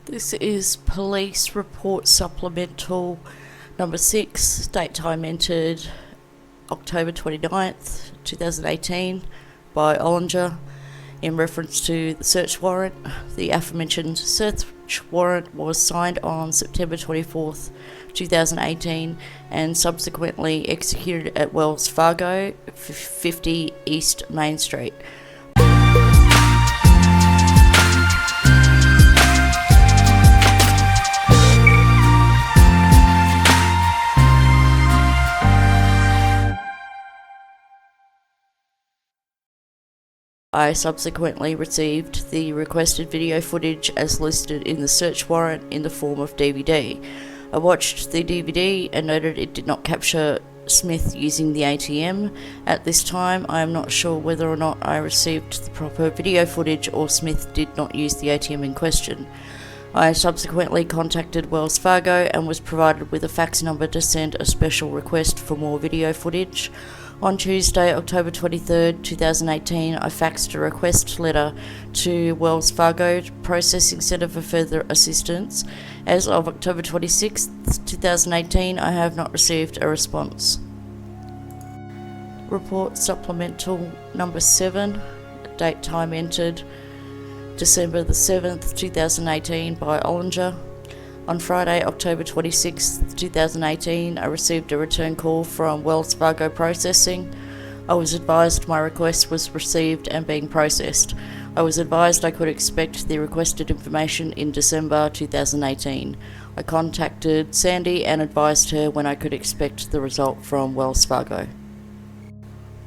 This is Police Report Supplemental number 6, date time entered October 29th, 2018 by Ollinger in reference to the search warrant. The aforementioned search warrant was signed on September 24th, 2018 and subsequently executed at Wells Fargo, 50 East Main Street. I subsequently received the requested video footage as listed in the search warrant in the form of DVD. I watched the DVD and noted it did not capture Smith using the ATM. At this time, I am not sure whether or not I received the proper video footage or Smith did not use the ATM in question. I subsequently contacted Wells Fargo and was provided with a fax number to send a special request for more video footage. On Tuesday, October 23rd, 2018, I faxed a request letter to Wells Fargo Processing Centre for further assistance. As of October 26th, 2018, I have not received a response. Report Supplemental number 7, date time entered December the 7th, 2018 by Ollinger. On Friday, October 26, 2018, I received a return call from Wells Fargo Processing. I was advised my request was received and being processed. I was advised I could expect the requested information in December 2018. I contacted Sandy and advised her when I could expect the result from Wells Fargo.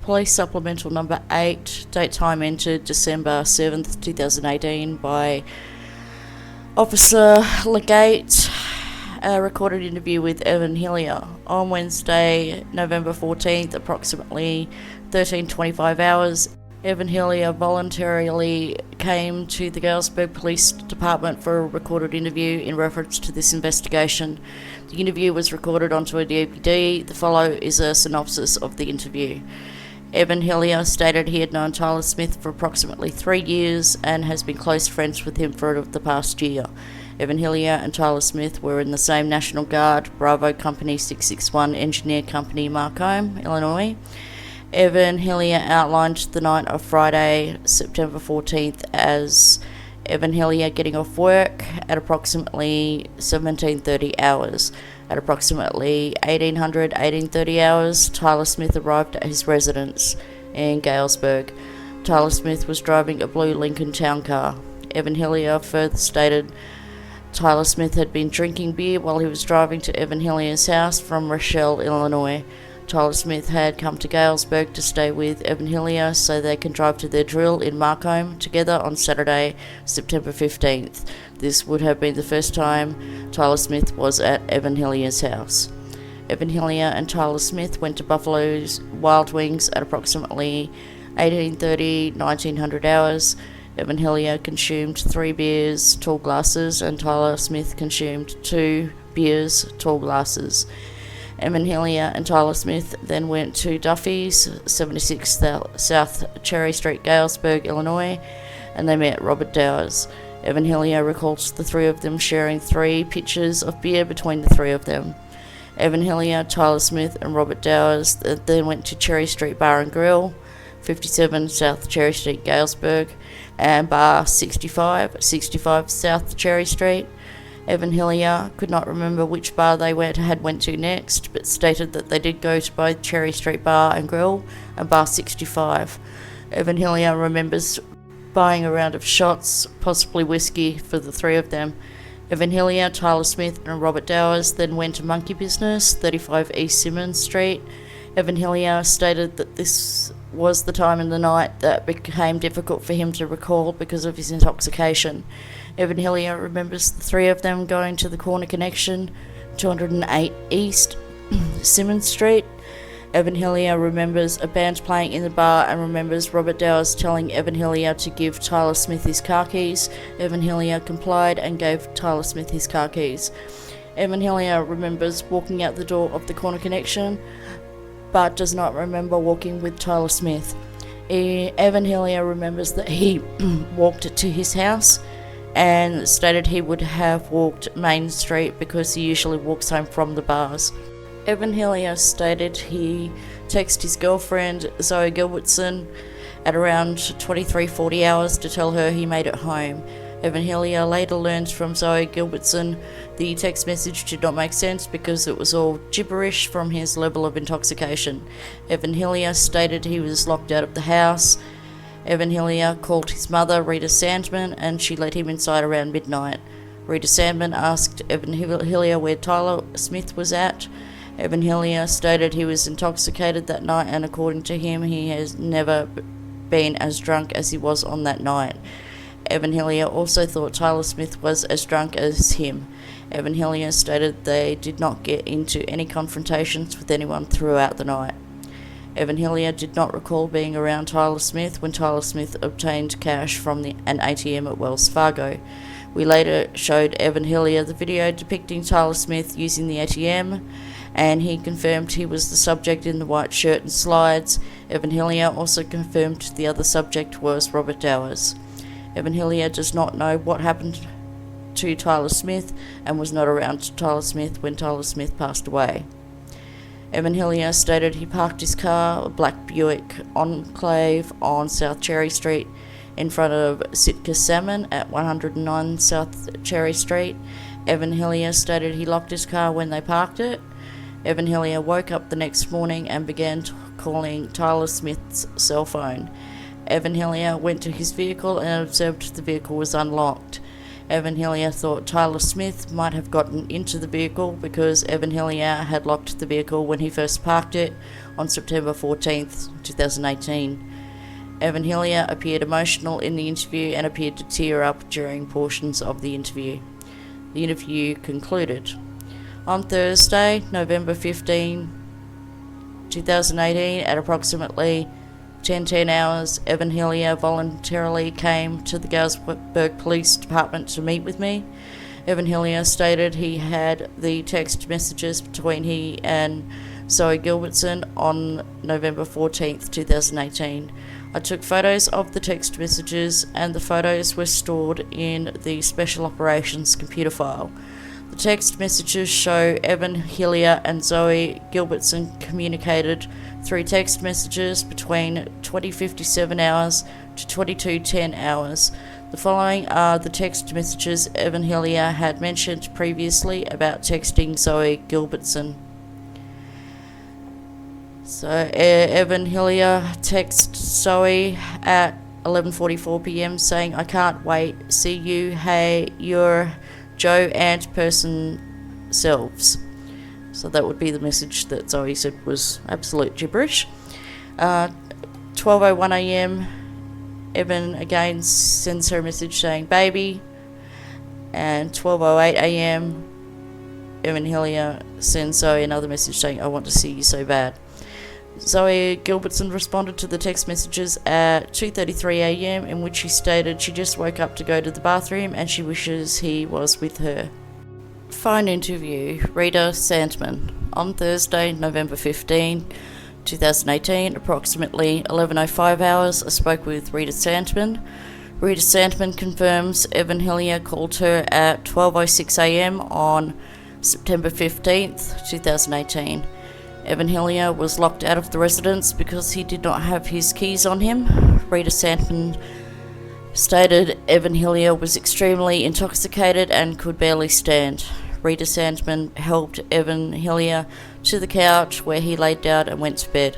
Police Supplemental number 8, date time entered December 7th, 2018 by Officer Legate, a recorded interview with Evan Hillier. On Wednesday, November 14th, approximately 13:25 hours, Evan Hillier voluntarily came to the Galesburg Police Department for a recorded interview in reference to this investigation. The interview was recorded onto a DVD. The follow is a synopsis of the interview. Evan Hillier stated he had known Tyler Smith for approximately 3 years and has been close friends with him for the past year. Evan Hillier and Tyler Smith were in the same National Guard, Bravo Company 661 Engineer Company, Markham, Illinois. Evan Hillier outlined the night of Friday, September 14th as Evan Hillier getting off work at approximately 17:30 hours. At approximately 18:30 hours, Tyler Smith arrived at his residence in Galesburg. Tyler Smith was driving a blue Lincoln Town Car. Evan Hillier further stated Tyler Smith had been drinking beer while he was driving to Evan Hillier's house from Rochelle, Illinois. Tyler Smith had come to Galesburg to stay with Evan Hillier so they can drive to their drill in Markham together on Saturday, September 15th. This would have been the first time Tyler Smith was at Evan Hillier's house. Evan Hillier and Tyler Smith went to Buffalo's Wild Wings at approximately 1900 hours. Evan Hillier consumed 3 beers, tall glasses, and Tyler Smith consumed 2 beers, tall glasses. Evan Hillier and Tyler Smith then went to Duffy's, 76 South Cherry Street, Galesburg, Illinois, and they met Robert Dowers. Evan Hillier recalls the 3 of them sharing 3 pitchers of beer between the 3 of them. Evan Hillier, Tyler Smith, and Robert Dowers then went to Cherry Street Bar and Grill, 57 South Cherry Street, Galesburg, and Bar 65 South Cherry Street. Evan Hillier could not remember which bar they went to next, but stated that they did go to both Cherry Street Bar and Grill and Bar 65. Evan Hillier remembers buying a round of shots, possibly whiskey, for the 3 of them. Evan Hillier, Tyler Smith, and Robert Dowers then went to Monkey Business, 35 East Simmons Street. Evan Hillier stated that this was the time in the night that became difficult for him to recall because of his intoxication. Evan Hillier remembers the 3 of them going to the Corner Connection, 208 East Simmons Street. Evan Hillier remembers a band playing in the bar and remembers Robert Dowers telling Evan Hillier to give Tyler Smith his car keys. Evan Hillier complied and gave Tyler Smith his car keys. Evan Hillier remembers walking out the door of the Corner Connection, but does not remember walking with Tyler Smith. Evan Hillier remembers that he walked to his house. and stated he would have walked Main Street because he usually walks home from the bars. Evan Hillier stated he texted his girlfriend Zoe Gilbertson at around 23:40 hours to tell her he made it home. Evan Hillier later learned from Zoe Gilbertson the text message did not make sense because it was all gibberish from his level of intoxication. Evan Hillier stated he was locked out of the house. Evan Hillier called his mother, Rita Sandman, and she let him inside around midnight. Rita Sandman asked Evan Hillier where Tyler Smith was at. Evan Hillier stated he was intoxicated that night, and according to him, he has never been as drunk as he was on that night. Evan Hillier also thought Tyler Smith was as drunk as him. Evan Hillier stated they did not get into any confrontations with anyone throughout the night. Evan Hillier did not recall being around Tyler Smith when Tyler Smith obtained cash from an ATM at Wells Fargo. We later showed Evan Hillier the video depicting Tyler Smith using the ATM, and he confirmed he was the subject in the white shirt and slides. Evan Hillier also confirmed the other subject was Robert Dowers. Evan Hillier does not know what happened to Tyler Smith and was not around Tyler Smith when Tyler Smith passed away. Evan Hillier stated he parked his car, a black Buick Enclave, on South Cherry Street in front of Sitka Salmon at 109 South Cherry Street. Evan Hillier stated he locked his car when they parked it. Evan Hillier woke up the next morning and began calling Tyler Smith's cell phone. Evan Hillier went to his vehicle and observed the vehicle was unlocked. Evan Hillier thought Tyler Smith might have gotten into the vehicle because Evan Hillier had locked the vehicle when he first parked it on September 14th, 2018. Evan Hillier appeared emotional in the interview and appeared to tear up during portions of the interview. The interview concluded. On Thursday, November 15, 2018, at approximately 10:10 hours, Evan Hillier voluntarily came to the Galesburg Police Department to meet with me. Evan Hillier stated he had the text messages between he and Zoe Gilbertson on November 14th, 2018. I took photos of the text messages, and the photos were stored in the Special Operations computer file. The text messages show Evan Hillier and Zoe Gilbertson communicated through text messages between 20:57 hours to 22:10 hours. The following are the text messages Evan Hillier had mentioned previously about texting Zoe Gilbertson. So Evan Hillier texted Zoe at 11:44 p.m. saying, "I can't wait, see you, hey, you're Joe and person selves." So that would be the message that Zoe said was absolute gibberish. 12:01 a.m. Evan again sends her a message saying baby, and 12:08 a.m. Evan Hillier sends Zoe another message saying I want to see you so bad. Zoe Gilbertson responded to the text messages at 2:33 a.m. in which she stated she just woke up to go to the bathroom and she wishes he was with her. Phone interview. Rita Sandman. On Thursday, November 15, 2018, approximately 11:05 hours, I spoke with Rita Sandman. Rita Sandman confirms Evan Hillier called her at 12:06 a.m. on September 15th, 2018. Evan Hillier was locked out of the residence because he did not have his keys on him. Rita Sandman stated Evan Hillier was extremely intoxicated and could barely stand. Rita Sandman helped Evan Hillier to the couch where he laid down and went to bed.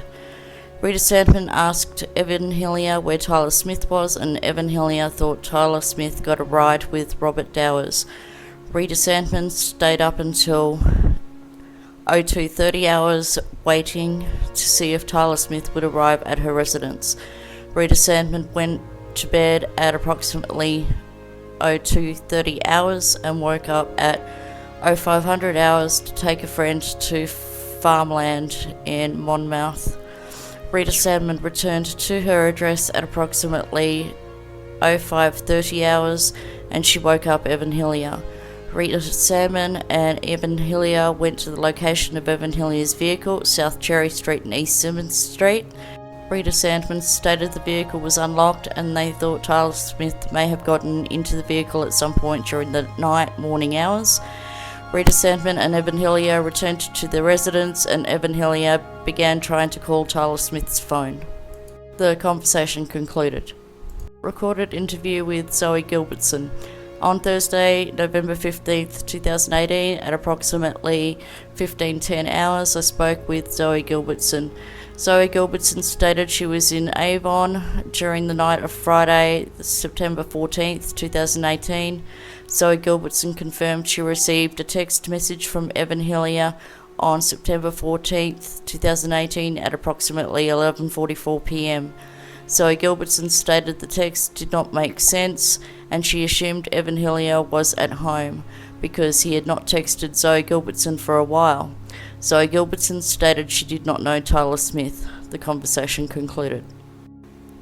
Rita Sandman asked Evan Hillier where Tyler Smith was, and Evan Hillier thought Tyler Smith got a ride with Robert Dowers. Rita Sandman stayed up until 02:30 hours waiting to see if Tyler Smith would arrive at her residence. Rita Sandman went to bed at approximately 02:30 hours and woke up at 0500 hours to take a friend to farmland in Monmouth. Rita Sandman returned to her address at approximately 0530 hours and she woke up Evan Hillier. Rita Sandman and Evan Hillier went to the location of Evan Hillier's vehicle, South Cherry Street and East Simmons Street. Rita Sandman stated the vehicle was unlocked and they thought Tyler Smith may have gotten into the vehicle at some point during the morning hours. Rita Sandman and Evan Hillier returned to their residence and Evan Hillier began trying to call Tyler Smith's phone. The conversation concluded. Recorded interview with Zoe Gilbertson. On Thursday, November 15th, 2018, at approximately 15:10 hours, I spoke with Zoe Gilbertson. Zoe Gilbertson stated she was in Avon during the night of Friday, September 14th, 2018. Zoe Gilbertson confirmed she received a text message from Evan Hillier on September 14th, 2018 at approximately 11:44 p.m. Zoe Gilbertson stated the text did not make sense and she assumed Evan Hillier was at home because he had not texted Zoe Gilbertson for a while. Zoe Gilbertson stated she did not know Tyler Smith. The conversation concluded.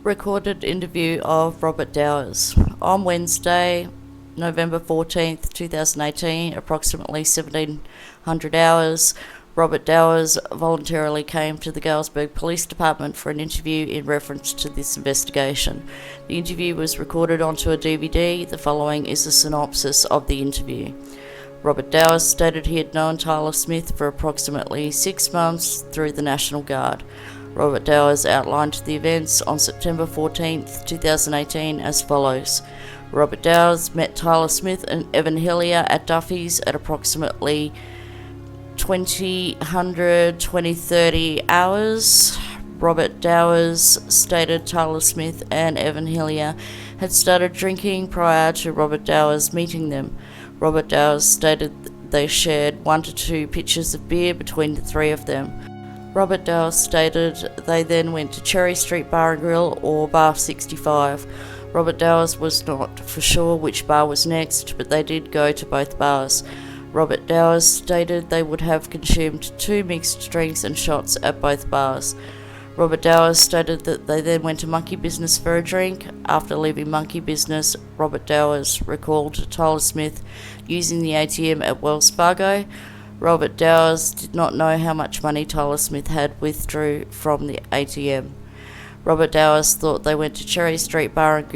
Recorded interview of Robert Dowers. On Wednesday, November 14th, 2018, approximately 1700 hours, Robert Dowers voluntarily came to the Galesburg Police Department for an interview in reference to this investigation. The interview was recorded onto a DVD. The following is a synopsis of the interview. Robert Dowers stated he had known Tyler Smith for approximately 6 months through the National Guard. Robert Dowers outlined the events on September 14th, 2018 as follows. Robert Dowers met Tyler Smith and Evan Hillier at Duffy's at approximately 20:30 hours. Robert Dowers stated Tyler Smith and Evan Hillier had started drinking prior to Robert Dowers meeting them. Robert Dowers stated they shared 1 to 2 pitchers of beer between the three of them. Robert Dowers stated they then went to Cherry Street Bar and Grill or Bar 65. Robert Dowers was not for sure which bar was next, but they did go to both bars. Robert Dowers stated they would have consumed 2 mixed drinks and shots at both bars. Robert Dowers stated that they then went to Monkey Business for a drink. After leaving Monkey Business, Robert Dowers recalled Tyler Smith using the ATM at Wells Fargo. Robert Dowers did not know how much money Tyler Smith had withdrew from the ATM. Robert Dowers thought they went to Cherry Street Bar and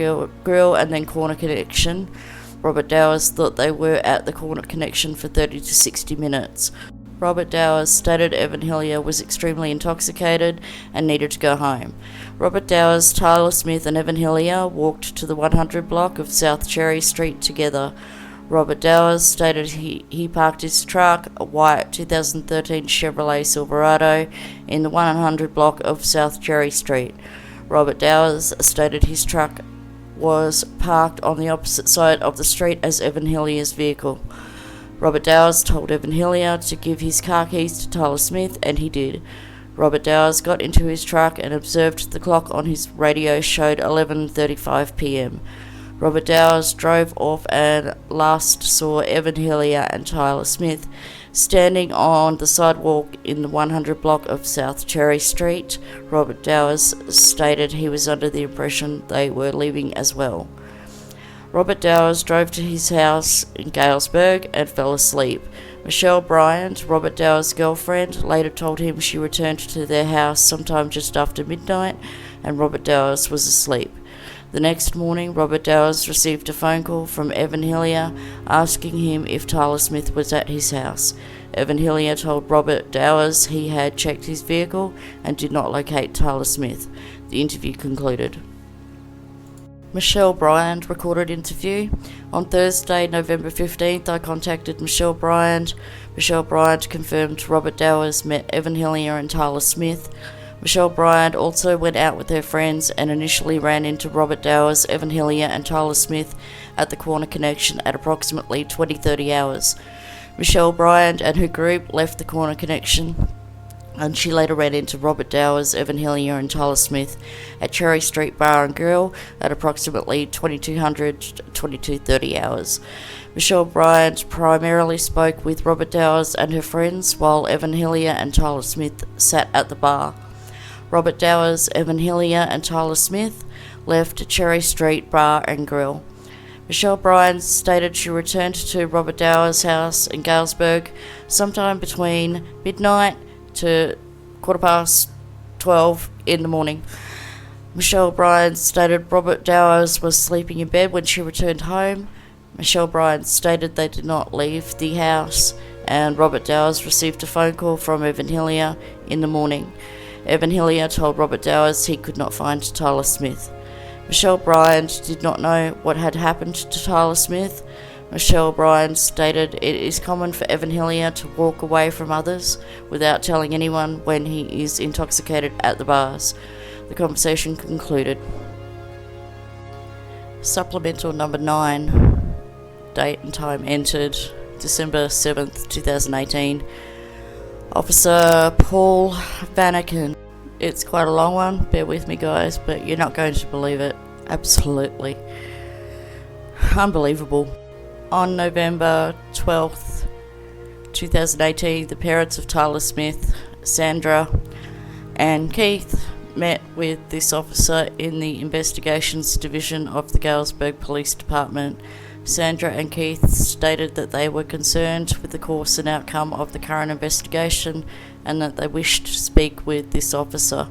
Grill and then Corner Connection. Robert Dowers thought they were at the Corner Connection for 30 to 60 minutes. Robert Dowers stated Evan Hillier was extremely intoxicated and needed to go home. Robert Dowers, Tyler Smith and Evan Hillier walked to the 100 block of South Cherry Street together. Robert Dowers stated he parked his truck, a white 2013 Chevrolet Silverado, in the 100 block of South Cherry Street. Robert Dowers stated his truck was parked on the opposite side of the street as Evan Hillier's vehicle. Robert Dowers told Evan Hillier to give his car keys to Tyler Smith, and he did. Robert Dowers got into his truck and observed the clock on his radio showed 11:35 p.m. Robert Dowers drove off and last saw Evan Hillier and Tyler Smith standing on the sidewalk in the 100 block of South Cherry Street. Robert Dowers stated he was under the impression they were leaving as well. Robert Dowers drove to his house in Galesburg and fell asleep. Michelle Bryant, Robert Dowers' girlfriend, later told him she returned to their house sometime just after midnight and Robert Dowers was asleep. The next morning, Robert Dowers received a phone call from Evan Hillier asking him if Tyler Smith was at his house. Evan Hillier told Robert Dowers he had checked his vehicle and did not locate Tyler Smith. The interview concluded. Michelle Bryant recorded interview. On Thursday, November 15th, I contacted Michelle Bryant. Michelle Bryant confirmed Robert Dowers met Evan Hillier and Tyler Smith. Michelle Bryant also went out with her friends and initially ran into Robert Dowers, Evan Hillier and Tyler Smith at the Corner Connection at approximately 20:30 hours. Michelle Bryant and her group left the Corner Connection and she later ran into Robert Dowers, Evan Hillier and Tyler Smith at Cherry Street Bar and Grill at approximately 2200 to 22:30 hours. Michelle Bryant primarily spoke with Robert Dowers and her friends while Evan Hillier and Tyler Smith sat at the bar. Robert Dowers, Evan Hillier and Tyler Smith left Cherry Street Bar and Grill. Michelle Bryant stated she returned to Robert Dowers' house in Galesburg sometime between midnight to 12:15 12 in the morning. Michelle Bryan stated Robert Dowers was sleeping in bed when she returned home. Michelle Bryan stated they did not leave the house, and Robert Dowers received a phone call from Evan Hillier in the morning. Evan Hillier told Robert Dowers he could not find Tyler Smith. Michelle Bryan did not know what had happened to Tyler Smith. Michelle Bryan stated it is common for Evan Hillier to walk away from others without telling anyone when he is intoxicated at the bars. The conversation concluded. Supplemental number 9, date and time entered, December 7th, 2018. Officer Paul Vanaken. It's quite a long one, bear with me guys, but you're not going to believe it. Absolutely. Unbelievable. On November 12th, 2018, the parents of Tyler Smith, Sandra and Keith, met with this officer in the Investigations Division of the Galesburg Police Department. Sandra and Keith stated that they were concerned with the course and outcome of the current investigation and that they wished to speak with this officer.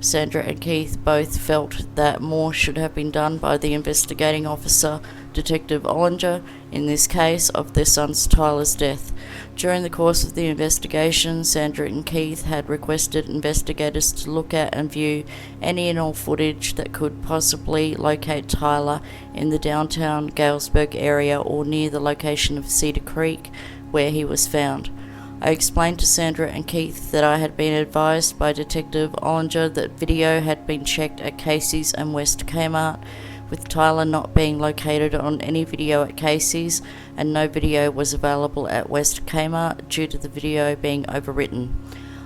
Sandra and Keith both felt that more should have been done by the investigating officer, Detective Ollinger, in this case of their son's Tyler's death. During the course of the investigation, Sandra and Keith had requested investigators to look at and view any and all footage that could possibly locate Tyler in the downtown Galesburg area or near the location of Cedar Creek, where he was found. I explained to Sandra and Keith that I had been advised by Detective Ollinger that video had been checked at Casey's and West Kmart, with Tyler not being located on any video at Casey's, and no video was available at West Kmart due to the video being overwritten.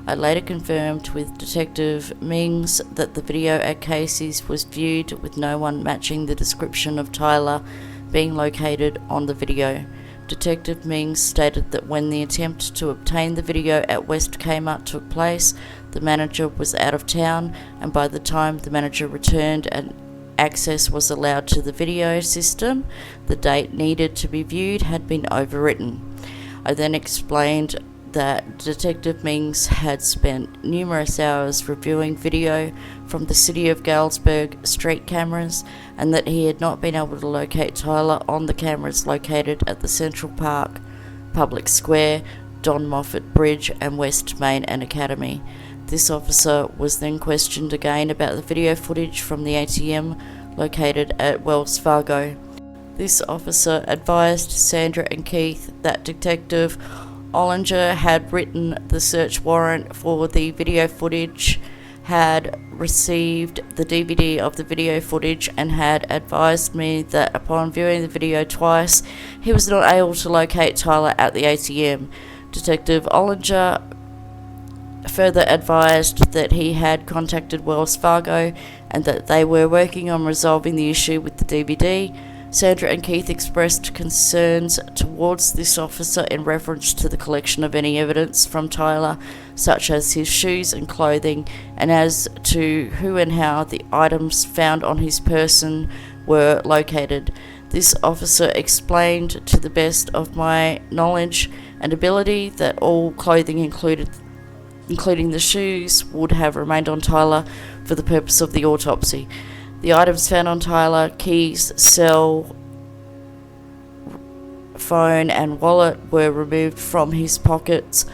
I later confirmed with Detective Mings that the video at Casey's was viewed with no one matching the description of Tyler being located on the video. Detective Mings stated that when the attempt to obtain the video at West Kmart took place, the manager was out of town, and by the time the manager returned and access was allowed to the video system, the date needed to be viewed had been overwritten. I then explained that Detective Mings had spent numerous hours reviewing video from the City of Galesburg street cameras and that he had not been able to locate Tyler on the cameras located at the Central Park, Public Square, Don Moffat Bridge and West Main and Academy. This officer was then questioned again about the video footage from the ATM located at Wells Fargo. This officer advised Sandra and Keith that Detective Ollinger had written the search warrant for the video footage, had received the DVD of the video footage, and had advised me that upon viewing the video twice, he was not able to locate Tyler at the ATM. Detective Ollinger further advised that he had contacted Wells Fargo and that they were working on resolving the issue with the DVD. Sandra and Keith expressed concerns towards this officer in reference to the collection of any evidence from Tyler, such as his shoes and clothing, and as to who and how the items found on his person were located. This officer explained to the best of my knowledge and ability that all clothing including the shoes, would have remained on Tyler for the purpose of the autopsy. The items found on Tyler, keys, cell, phone and wallet, were removed from his pockets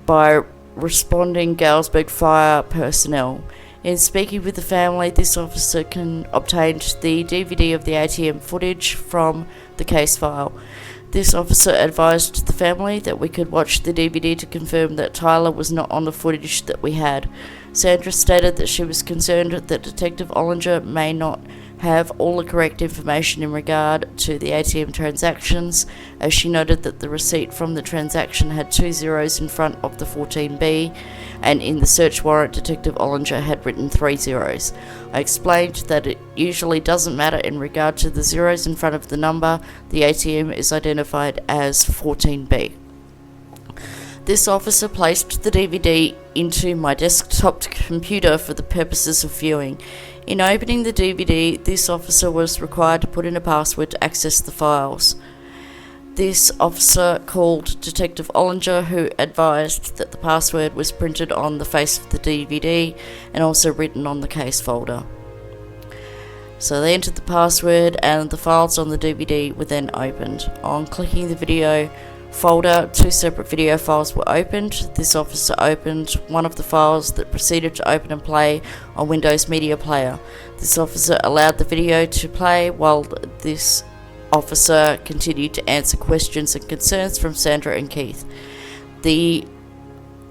by responding Galesburg Fire personnel. In speaking with the family, this officer obtained the DVD of the ATM footage from the case file. This officer advised the family that we could watch the DVD to confirm that Tyler was not on the footage that we had. Sandra stated that she was concerned that Detective Ollinger may not have all the correct information in regard to the ATM transactions, as she noted that the receipt from the transaction had 2 zeros in front of the 14B, and in the search warrant Detective Ollinger had written 3 zeros. I explained that it usually doesn't matter in regard to the zeros in front of the number. The ATM is identified as 14B. This officer placed the DVD into my desktop computer for the purposes of viewing. In opening the DVD, this officer was required to put in a password to access the files. This officer called Detective Ollinger, who advised that the password was printed on the face of the DVD and also written on the case folder. So they entered the password and the files on the DVD were then opened. On clicking the video folder, 2 separate video files were opened. This officer opened one of the files that proceeded to open and play on Windows Media Player. This officer allowed the video to play while this officer continued to answer questions and concerns from Sandra and Keith. The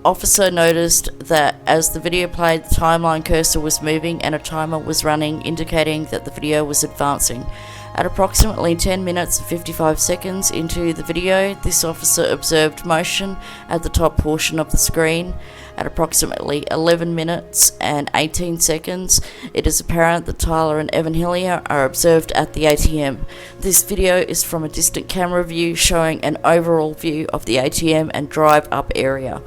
officer noticed that as the video played, the timeline cursor was moving and a timer was running, indicating that the video was advancing. At approximately 10 minutes and 55 seconds into the video, this officer observed motion at the top portion of the screen. At approximately 11 minutes and 18 seconds, it is apparent that Tyler and Evan Hillier are observed at the ATM. This video is from a distant camera view showing an overall view of the ATM and drive-up area.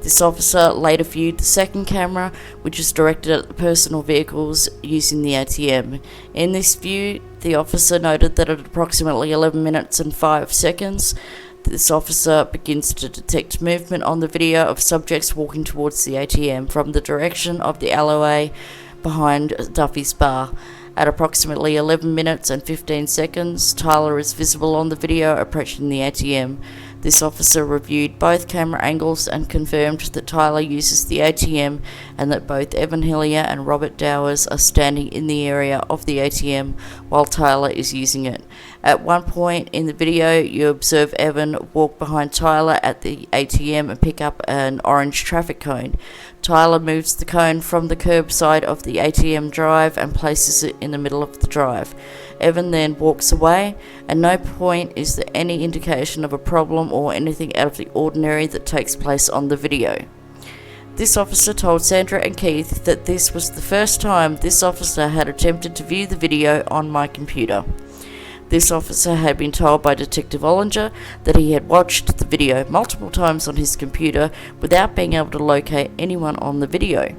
This officer later viewed the second camera, which is directed at the personal vehicles using the ATM. In this view, the officer noted that at approximately 11 minutes and 5 seconds, this officer begins to detect movement on the video of subjects walking towards the ATM from the direction of the alleyway behind Duffy's bar. At approximately 11 minutes and 15 seconds, Tyler is visible on the video approaching the ATM. This officer reviewed both camera angles and confirmed that Tyler uses the ATM and that both Evan Hillier and Robert Dowers are standing in the area of the ATM while Tyler is using it. At one point in the video, you observe Evan walk behind Tyler at the ATM and pick up an orange traffic cone. Tyler moves the cone from the curb side of the ATM drive and places it in the middle of the drive. Evan then walks away. At no point is there any indication of a problem or anything out of the ordinary that takes place on the video. This officer told Sandra and Keith that this was the first time this officer had attempted to view the video on my computer. This officer had been told by Detective Ollinger that he had watched the video multiple times on his computer without being able to locate anyone on the video.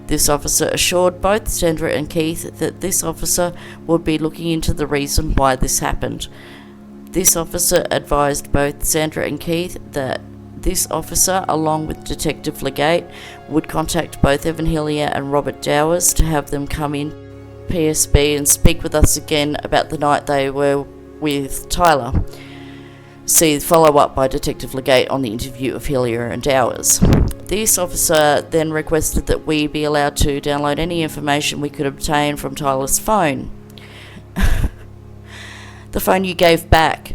This officer assured both Sandra and Keith that this officer would be looking into the reason why this happened. This officer advised both Sandra and Keith that this officer, along with Detective Legate, would contact both Evan Hillier and Robert Dowers to have them come in PSB and speak with us again about the night they were with Tyler. See follow up by Detective Legate on the interview of Hillier and Dowers. This officer then requested that we be allowed to download any information we could obtain from Tyler's phone. The phone you gave back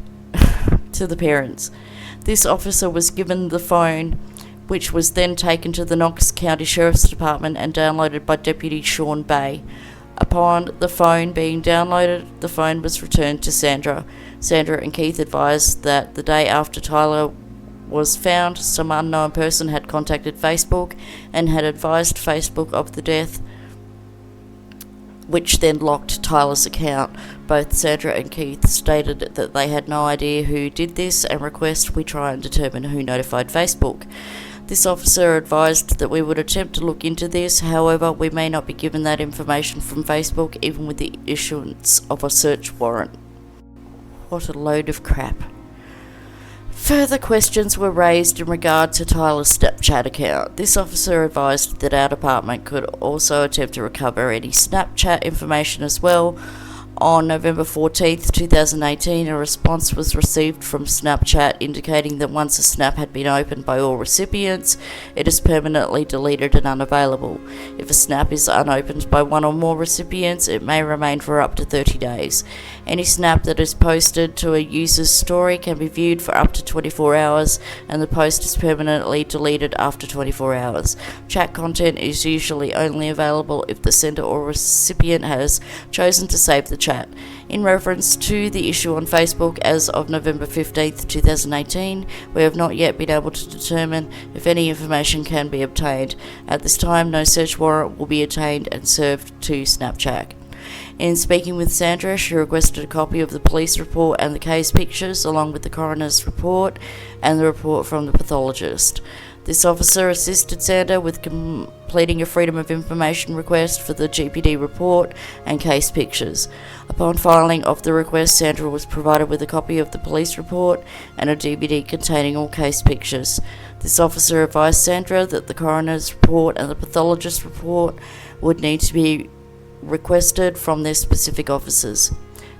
to the parents. This officer was given the phone, which was then taken to the Knox County Sheriff's Department and downloaded by Deputy Sean Bay. Upon the phone being downloaded, the phone was returned to Sandra. Sandra and Keith advised that the day after Tyler was found, some unknown person had contacted Facebook and had advised Facebook of the death, which then locked Tyler's account. Both Sandra and Keith stated that they had no idea who did this and request we try and determine who notified Facebook. This officer advised that we would attempt to look into this, however, we may not be given that information from Facebook even with the issuance of a search warrant. What a load of crap. Further questions were raised in regard to Tyler's Snapchat account. This officer advised that our department could also attempt to recover any Snapchat information as well. On November 14th, 2018, a response was received from Snapchat indicating that once a snap had been opened by all recipients, it is permanently deleted and unavailable. If a snap is unopened by one or more recipients, it may remain for up to 30 days. Any snap that is posted to a user's story can be viewed for up to 24 hours, and the post is permanently deleted after 24 hours. Chat content is usually only available if the sender or recipient has chosen to save the chat. In reference to the issue on Facebook as of November 15th, 2018, we have not yet been able to determine if any information can be obtained. At this time, no search warrant will be obtained and served to Snapchat. In speaking with Sandra, she requested a copy of the police report and the case pictures, along with the coroner's report and the report from the pathologist. This officer assisted Sandra with completing a Freedom of Information request for the GPD report and case pictures. Upon filing of the request, Sandra was provided with a copy of the police report and a DVD containing all case pictures. This officer advised Sandra that the coroner's report and the pathologist's report would need to be requested from their specific officers.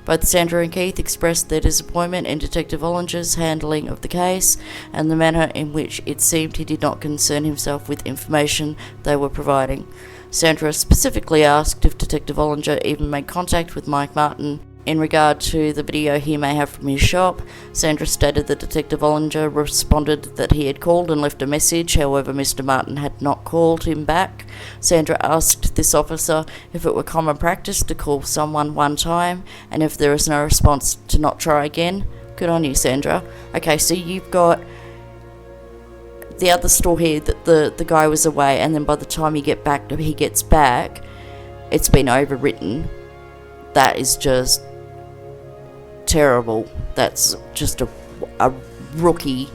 Both Sandra and Keith expressed their disappointment in Detective Ollinger's handling of the case and the manner in which it seemed he did not concern himself with information they were providing. Sandra specifically asked if Detective Ollinger even made contact with Mike Martin in regard to the video he may have from his shop. Sandra stated that Detective Ollinger responded that he had called and left a message, however Mr. Martin had not called him back. Sandra asked this officer if it were common practice to call someone one time, and if there is no response to not try again. Good on you, Sandra. Okay, so you've got the other story here that the guy was away, and then by the time he gets back, it's been overwritten. That is just terrible. That's just a rookie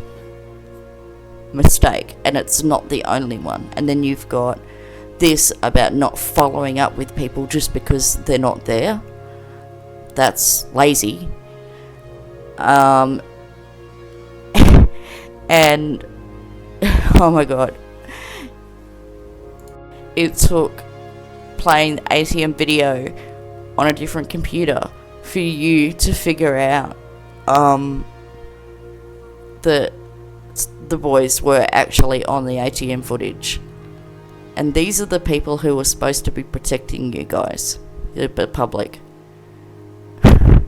mistake, and it's not the only one. And then you've got this about not following up with people just because they're not there. That's lazy. And oh my god, it took playing the ATM video on a different computer for you to figure out that the boys were actually on the ATM footage. And these are the people who were supposed to be protecting you guys, the public.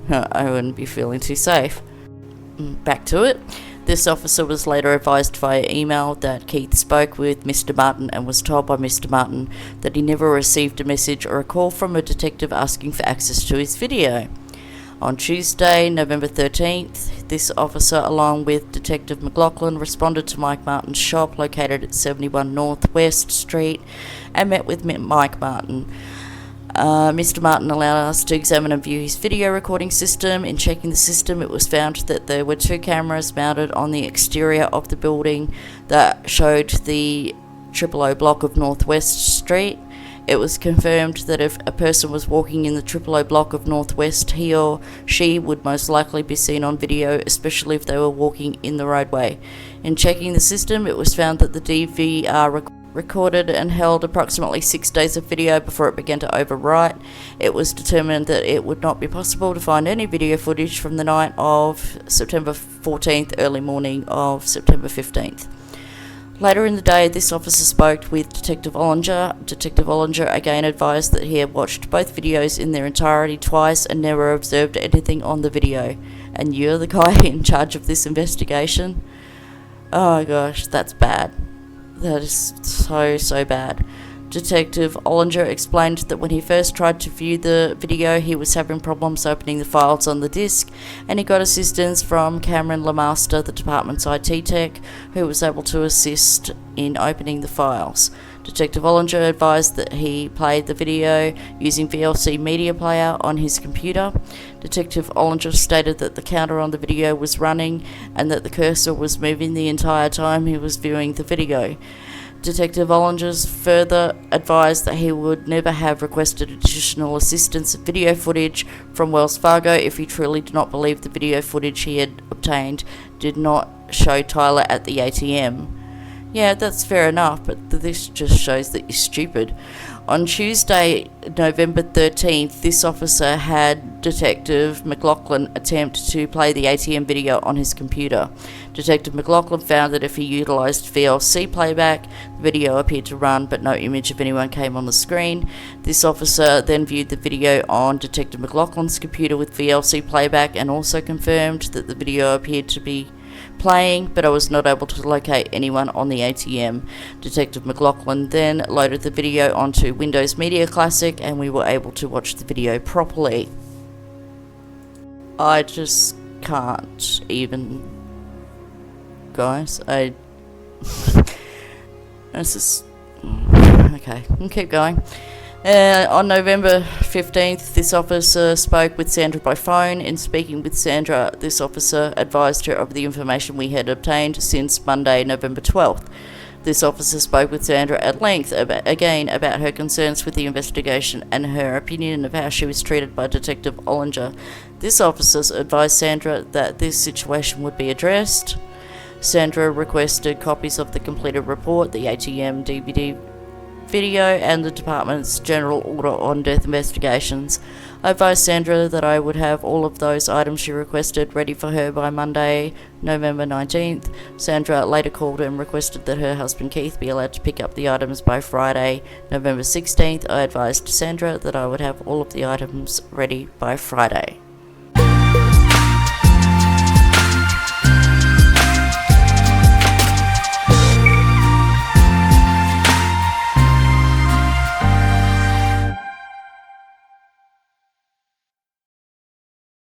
I wouldn't be feeling too safe. Back to it. This officer was later advised via email that Keith spoke with Mr. Martin and was told by Mr. Martin that he never received a message or a call from a detective asking for access to his video. On Tuesday, November 13th, this officer, along with Detective McLaughlin, responded to Mike Martin's shop located at 71 North West Street and met with Mike Martin. Mr. Martin allowed us to examine and view his video recording system. In checking the system, it was found that there were 2 cameras mounted on the exterior of the building that showed the 000 block of Northwest Street. It was confirmed that if a person was walking in the 000 block of Northwest, he or she would most likely be seen on video, especially if they were walking in the roadway. In checking the system, it was found that the DVR recorded and held approximately 6 days of video before it began to overwrite. It was determined that it would not be possible to find any video footage from the night of September 14th, early morning of September 15th. Later in the day, this officer spoke with Detective Ollinger. Detective Ollinger again advised that he had watched both videos in their entirety twice and never observed anything on the video. And you're the guy in charge of this investigation? Oh gosh, that's bad. That is so bad. Detective Ollinger explained that when he first tried to view the video, he was having problems opening the files on the disk, and he got assistance from Cameron Lemaster, the department's IT tech, who was able to assist in opening the files. Detective Ollinger advised that he played the video using VLC Media Player on his computer. Detective Ollinger stated that the counter on the video was running and that the cursor was moving the entire time he was viewing the video. Detective Ollinger further advised that he would never have requested additional assistance of video footage from Wells Fargo if he truly did not believe the video footage he had obtained did not show Tyler at the ATM. Yeah, that's fair enough, but this just shows that you're stupid. On Tuesday, November 13th, this officer had Detective McLaughlin attempt to play the ATM video on his computer. Detective McLaughlin found that if he utilised VLC playback, the video appeared to run, but no image of anyone came on the screen. This officer then viewed the video on Detective McLaughlin's computer with VLC playback and also confirmed that the video appeared to be playing, but I was not able to locate anyone on the ATM. Detective McLaughlin then loaded the video onto Windows Media Classic and we were able to watch the video properly. I just can't even, guys. This is okay. We'll keep going. On November 15th, this officer spoke with Sandra by phone. In speaking with Sandra, this officer advised her of the information we had obtained since Monday, November 12th. This officer spoke with Sandra at length about her concerns with the investigation and her opinion of how she was treated by Detective Ollinger. This officer advised Sandra that this situation would be addressed. Sandra requested copies of the completed report, the ATM DVD video, and the department's general order on death investigations. I advised Sandra that I would have all of those items she requested ready for her by Monday, November 19th. Sandra later called and requested that her husband Keith be allowed to pick up the items by Friday, November 16th. I advised Sandra that I would have all of the items ready by Friday.